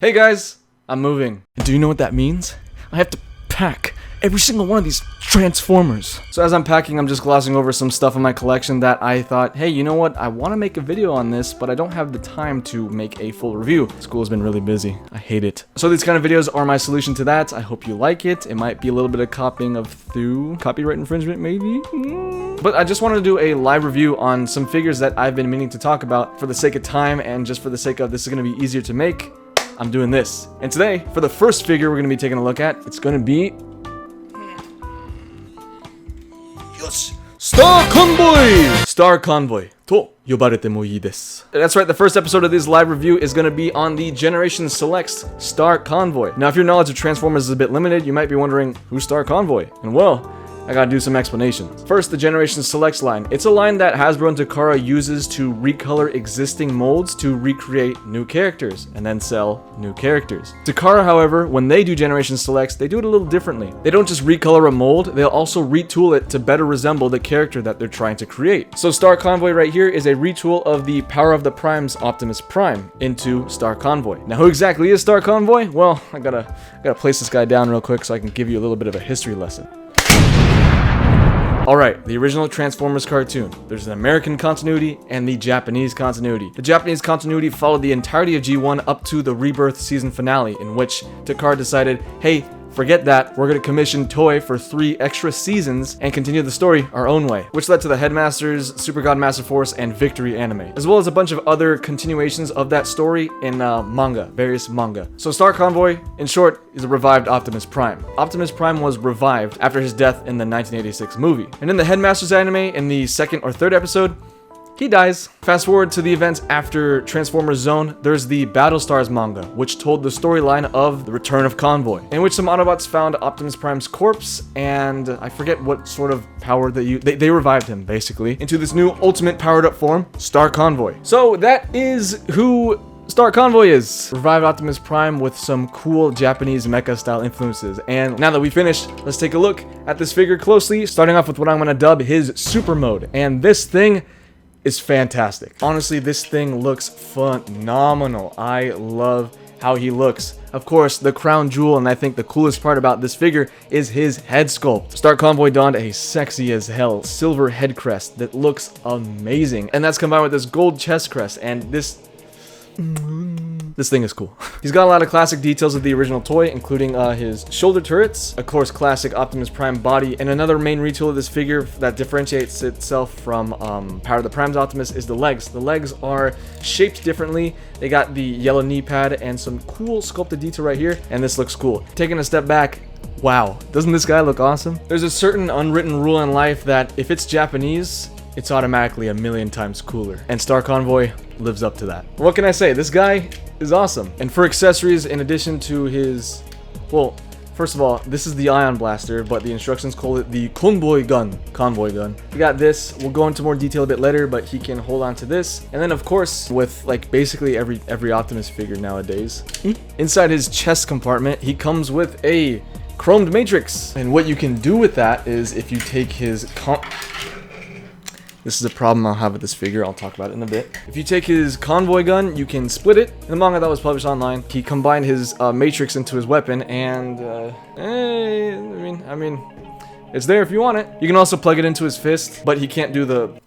Hey guys, I'm moving. And do you know what that means? I have to pack every single one of these Transformers. So as I'm packing, I'm just glossing over some stuff in my collection that I thought, hey, you know what? I want to make a video on this, but I don't have the time to make a full review. School's been really busy. I hate it. So these kind of videos are my solution to that. I hope you like it. It might be a little bit of copying of through copyright infringement, maybe? But I just wanted to do a live review on some figures that I've been meaning to talk about for the sake of time and just for the sake of this is going to be easier to make. I'm doing this. And today, for the first figure we're going to be taking a look at, it's going to be Star Convoy! Star Convoy. To yobarete mo ii desu. That's right, the first episode of this live review is going to be on the Generation Select's Star Convoy. Now, if your knowledge of Transformers is a bit limited, you might be wondering, who's Star Convoy? And well, I gotta do some explanations. First, the Generation Selects line. It's a line that Hasbro and Takara uses to recolor existing molds to recreate new characters, and then sell new characters. Takara, however, when they do Generation Selects, they do it a little differently. They don't just recolor a mold, they'll also retool it to better resemble the character that they're trying to create. So Star Convoy right here is a retool of the Power of the Prime's Optimus Prime into Star Convoy. Now, who exactly is Star Convoy? Well, I gotta place this guy down real quick so I can give you a little bit of a history lesson. Alright, the original Transformers cartoon. There's an American continuity and the Japanese continuity. The Japanese continuity followed the entirety of G1 up to the Rebirth season finale, in which Takara decided, hey, forget that, we're going to commission Toei for 3 extra seasons and continue the story our own way, which led to the Headmasters, Super God Master Force, and Victory anime, as well as a bunch of other continuations of that story in various manga. So Star Convoy, in short, is a revived Optimus Prime. Optimus Prime was revived after his death in the 1986 movie. And in the Headmasters anime, in the 2nd or 3rd episode, he dies. Fast forward to the events after Transformers Zone, there's the Battlestars manga, which told the storyline of the return of Convoy, in which some Autobots found Optimus Prime's corpse, and I forget what sort of power they revived him, basically, into this new ultimate powered up form, Star Convoy. So that is who Star Convoy is. Revived Optimus Prime with some cool Japanese mecha style influences. And now that we finished, let's take a look at this figure closely, starting off with what I'm gonna dub his super mode. And this thing is fantastic. Honestly, this thing looks phenomenal. I love how he looks. Of course, the crown jewel, and I think the coolest part about this figure is his head sculpt. Star Convoy donned a sexy as hell silver head crest that looks amazing. And that's combined with this gold chest crest, and this thing is cool. He's got a lot of classic details of the original toy, including his shoulder turrets, of course classic Optimus Prime body, and another main retool of this figure that differentiates itself from Power of the Prime's Optimus is the legs. The legs are shaped differently. They got the yellow knee pad and some cool sculpted detail right here, and this looks cool. Taking a step back, wow, doesn't this guy look awesome? There's a certain unwritten rule in life that if it's Japanese, it's automatically a million times cooler, and Star Convoy lives up to that. What can I say? This guy is awesome. And for accessories, in addition to his, well, first of all, this is the Ion Blaster, but the instructions call it the Convoy gun. We got this. We'll go into more detail a bit later, but he can hold on to this. And then, of course, with like basically every Optimus figure nowadays, inside his chest compartment, he comes with a chromed matrix. And what you can do with that is if you take his this is a problem I'll have with this figure. I'll talk about it in a bit. If you take his convoy gun, you can split it. In the manga that was published online, he combined his matrix into his weapon, and I mean, it's there if you want it. You can also plug it into his fist, but he can't do the.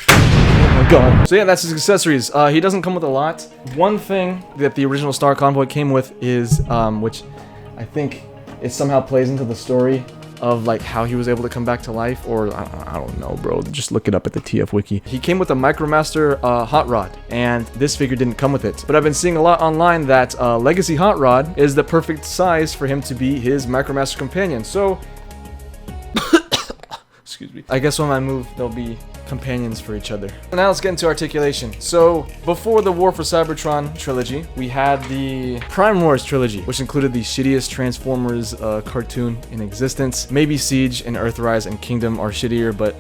Oh my god. So yeah, that's his accessories. He doesn't come with a lot. One thing that the original Star Convoy came with is, which I think it somehow plays into the story of like how he was able to come back to life, or I don't know, bro, just look it up at the TF wiki. He came with a Micromaster Hot Rod, and this figure didn't come with it, but I've been seeing a lot online that Legacy Hot Rod is the perfect size for him to be his Micromaster companion. So excuse me, I guess when I move they'll be companions for each other. Now let's get into Articulation. So before the War for Cybertron trilogy, we had the Prime Wars trilogy, which included the shittiest Transformers cartoon in existence. Maybe Siege and Earthrise and Kingdom are shittier, but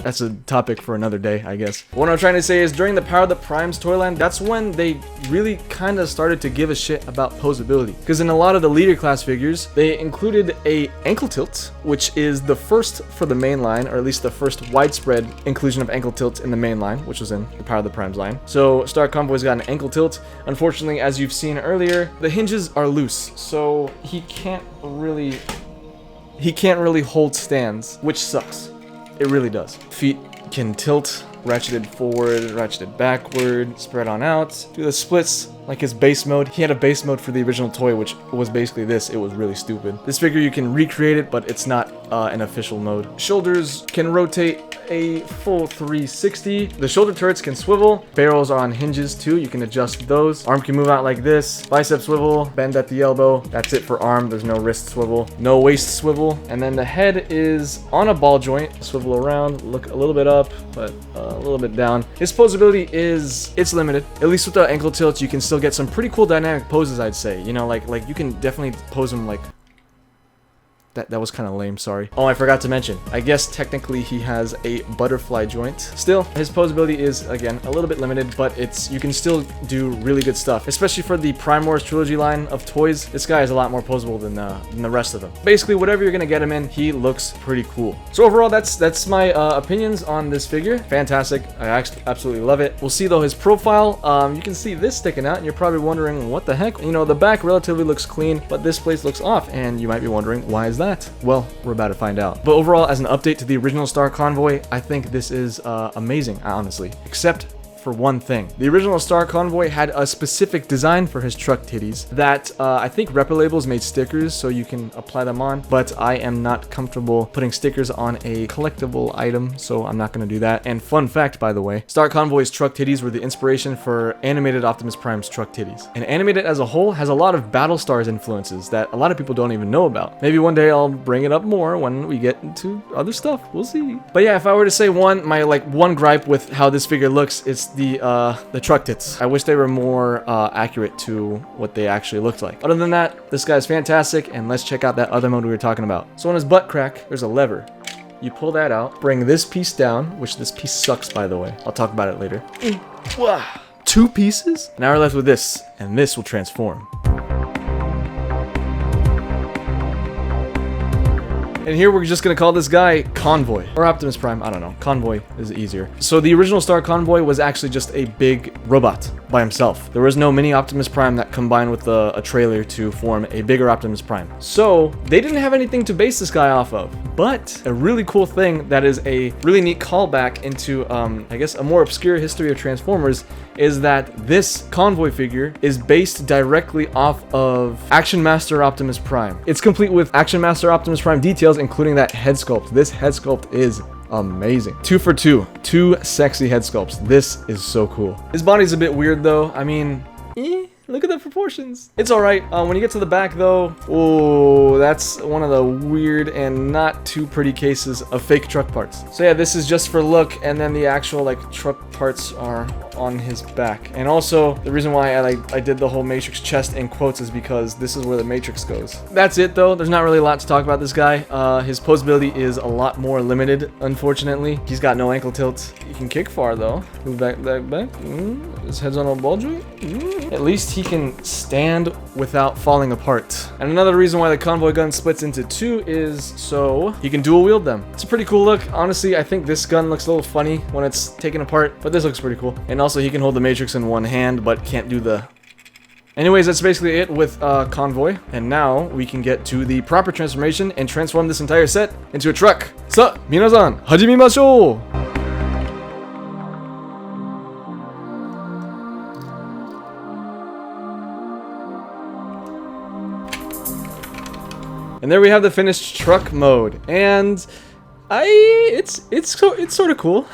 that's a topic for another day, I guess. What I'm trying to say is during the Power of the Primes Toyland, that's when they really kind of started to give a shit about posability. Because in a lot of the leader class figures, they included a ankle tilt, which is the first for the main line, or at least the first widespread inclusion of ankle tilt in the main line, which was in the Power of the Primes line. So Star Convoy's got an ankle tilt. Unfortunately, as you've seen earlier, the hinges are loose, so he can't really hold stands, which sucks. It really does. Feet can tilt, ratcheted forward, ratcheted backward, spread on out, do the splits like his base mode. He had a base mode for the original toy, which was basically this. It was really stupid. This figure, you can recreate it, but it's not an official mode. Shoulders can rotate a full 360. The shoulder turrets can swivel. Barrels are on hinges too. You can adjust those. Arm can move out like this. Bicep swivel, bend at the elbow. That's it for arm. There's no wrist swivel, no waist swivel. And then the head is on a ball joint. Swivel around, look a little bit up, but a little bit down. His posability it's limited. At least with the ankle tilt, you can still get some pretty cool dynamic poses, I'd say. You know, like you can definitely pose him like that was kind of lame, sorry. Oh, I forgot to mention, I guess technically he has a butterfly joint. Still, his posability is, again, a little bit limited, but you can still do really good stuff. Especially for the Prime Wars trilogy line of toys, this guy is a lot more posable than the rest of them. Basically, whatever you're gonna get him in, he looks pretty cool. So overall, that's my opinions on this figure. Fantastic, I absolutely love it. We'll see though his profile, you can see this sticking out, and you're probably wondering, what the heck? You know, the back relatively looks clean, but this place looks off, and you might be wondering, why is that? Well, we're about to find out. But overall, as an update to the original Star Convoy, I think this is amazing, honestly. Except for one thing. The original Star Convoy had a specific design for his truck titties that I think Repro Labels made stickers so you can apply them on, but I am not comfortable putting stickers on a collectible item, so I'm not going to do that. And fun fact, by the way, Star Convoy's truck titties were the inspiration for animated Optimus Prime's truck titties. And animated as a whole has a lot of Battlestars influences that a lot of people don't even know about. Maybe one day I'll bring it up more when we get into other stuff. We'll see. But yeah, if I were to say my one gripe with how this figure looks, it's the truck tits. I wish they were more accurate to what they actually looked like. Other than that, this guy's fantastic, and let's check out that other mode we were talking about. So on his butt crack, there's a lever. You pull that out, bring this piece down, which this piece sucks, by the way. I'll talk about it later. 2 pieces? Now we're left with this, and this will transform. And here we're just gonna call this guy Convoy, or Optimus Prime, I don't know. Convoy is easier. So the original Star Convoy was actually just a big robot by himself. There was no mini Optimus Prime that combined with a trailer to form a bigger Optimus Prime. So they didn't have anything to base this guy off of. But a really cool thing that is a really neat callback into, I guess, a more obscure history of Transformers is that this Convoy figure is based directly off of Action Master Optimus Prime. It's complete with Action Master Optimus Prime details, including that head sculpt. This head sculpt is amazing. 2 for 2. 2 sexy head sculpts. This is so cool. His body's a bit weird though. I mean, look at the proportions. It's alright. When you get to the back though, oh, that's one of the weird and not too pretty cases of fake truck parts. So yeah, this is just for look, and then the actual like truck parts are on his back. And also, the reason why I did the whole Matrix chest in quotes is because this is where the Matrix goes. That's it though. There's not really a lot to talk about this guy. His posability is a lot more limited, unfortunately. He's got no ankle tilt. He can kick far though. Move back. His head's on a ball joint. At least he can stand without falling apart. And another reason why the Convoy gun splits into 2 is so he can dual wield them. It's a pretty cool look. Honestly, I think this gun looks a little funny when it's taken apart, but this looks pretty cool. And also he can hold the Matrix in one hand, but can't do the... Anyways, that's basically it with Convoy. And now we can get to the proper transformation and transform this entire set into a truck. Sa, minasan, hajimimashou! And there we have the finished truck mode, and it's sort of cool.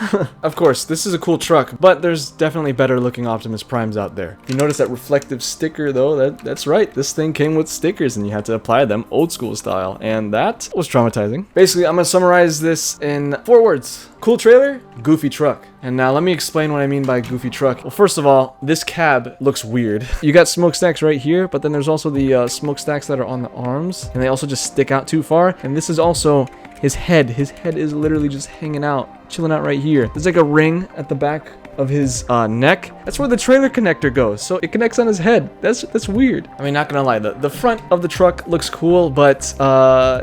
Of course, this is a cool truck, but there's definitely better looking Optimus Primes out there. You notice that reflective sticker though, that's right, this thing came with stickers and you had to apply them old school style, and that was traumatizing. Basically, I'm gonna summarize this in 4 words. Cool trailer, goofy truck. And now let me explain what I mean by goofy truck. Well, first of all, this cab looks weird. You got smokestacks right here, but then there's also the smokestacks that are on the arms, and they also just stick out too far. And this is also his head. His head is literally just hanging out, chilling out right here. There's like a ring at the back of his neck. That's where the trailer connector goes, so it connects on his head. That's weird. I mean, not gonna lie, the front of the truck looks cool, but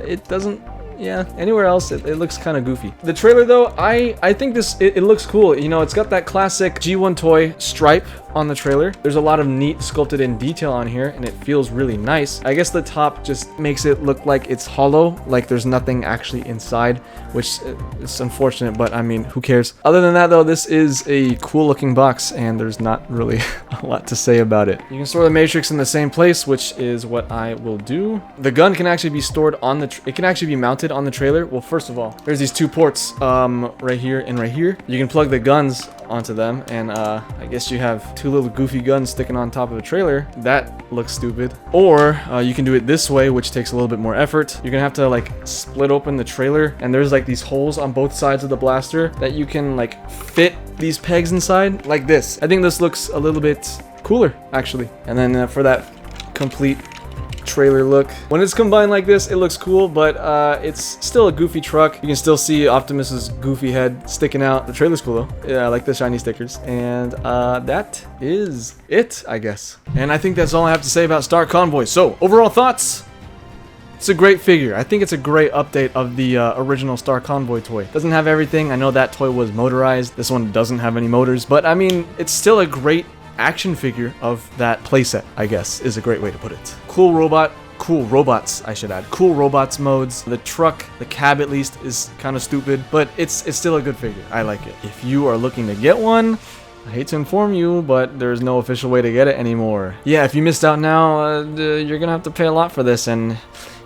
it doesn't. Yeah, anywhere else it looks kind of goofy. The trailer though, I think it looks cool. You know, it's got that classic G1 toy stripe on the trailer. There's a lot of neat sculpted in detail on here, and it feels really nice. I guess the top just makes it look like it's hollow, like there's nothing actually inside, which is unfortunate, but I mean, who cares? Other than that though, this is a cool looking box, and there's not really a lot to say about it. You can store the Matrix in the same place, which is what I will do. The gun can actually be stored on it can actually be mounted on the trailer. Well, first of all, there's these two ports right here and right here. You can plug the guns onto them, and I guess you have two little goofy guns sticking on top of a trailer. That looks stupid. Or you can do it this way, which takes a little bit more effort. You're gonna have to like split open the trailer, and there's like these holes on both sides of the blaster that you can like fit these pegs inside like this. I think this looks a little bit cooler actually. And then for that complete trailer look, when it's combined like this, it looks cool, but it's still a goofy truck. You can still see Optimus's goofy head sticking out. The trailer's cool though. Yeah, I like the shiny stickers. And that is it, I guess. And I think that's all I have to say about Star Convoy. So overall thoughts? It's a great figure. I think it's a great update of the original Star Convoy toy. Doesn't have everything. I know that toy was motorized. This one doesn't have any motors, but I mean, it's still a great action figure of that playset, I guess, is a great way to put it. Cool robots, I should add. Cool robots modes. The truck, the cab at least, is kind of stupid, but it's still a good figure. I like it. If you are looking to get one, I hate to inform you, but there's no official way to get it anymore. Yeah, if you missed out now, you're gonna have to pay a lot for this, and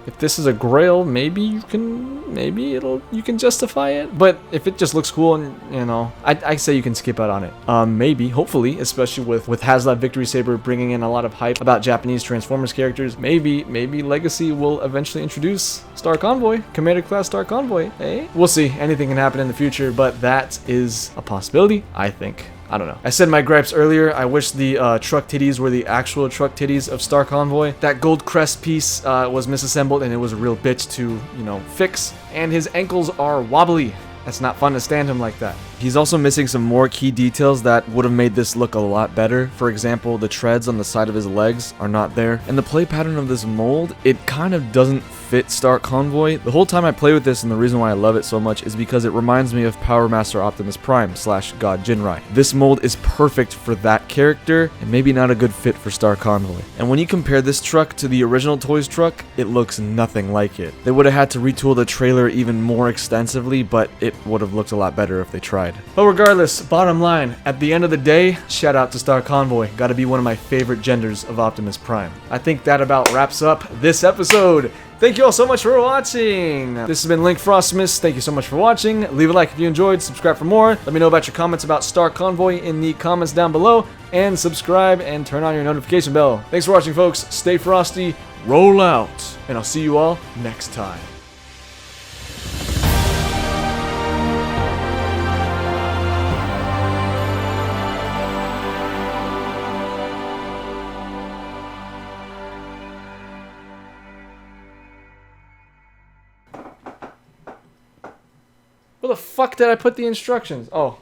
if this is a grail, maybe you can justify it. But if it just looks cool, and you know, I say you can skip out on it. Maybe, hopefully, especially with HasLab Victory Saber bringing in a lot of hype about Japanese Transformers characters. Maybe Legacy will eventually introduce Star Convoy, Commander Class Star Convoy. Eh? We'll see. Anything can happen in the future, but that is a possibility, I think. I don't know. I said my gripes earlier. I wish the truck titties were the actual truck titties of Star Convoy. That gold crest piece was misassembled, and it was a real bitch to, you know, fix. And his ankles are wobbly. That's not fun to stand him like that. He's also missing some more key details that would have made this look a lot better. For example, the treads on the side of his legs are not there. And the play pattern of this mold, it kind of doesn't fit Star Convoy. The whole time I play with this, and the reason why I love it so much, is because it reminds me of Power Master Optimus Prime / God Jinrai. This mold is perfect for that character, and maybe not a good fit for Star Convoy. And when you compare this truck to the original Toys truck, it looks nothing like it. They would have had to retool the trailer even more extensively, but it would have looked a lot better if they tried. But regardless, bottom line, at the end of the day, shout out to Star Convoy. Gotta be one of my favorite genders of Optimus Prime. I think that about wraps up this episode. Thank you all so much for watching. This has been LinkFrostimus. Thank you so much for watching. Leave a like if you enjoyed. Subscribe for more. Let me know about your comments about Star Convoy in the comments down below. And subscribe and turn on your notification bell. Thanks for watching, folks. Stay frosty. Roll out. And I'll see you all next time. Where the fuck did I put the instructions? Oh.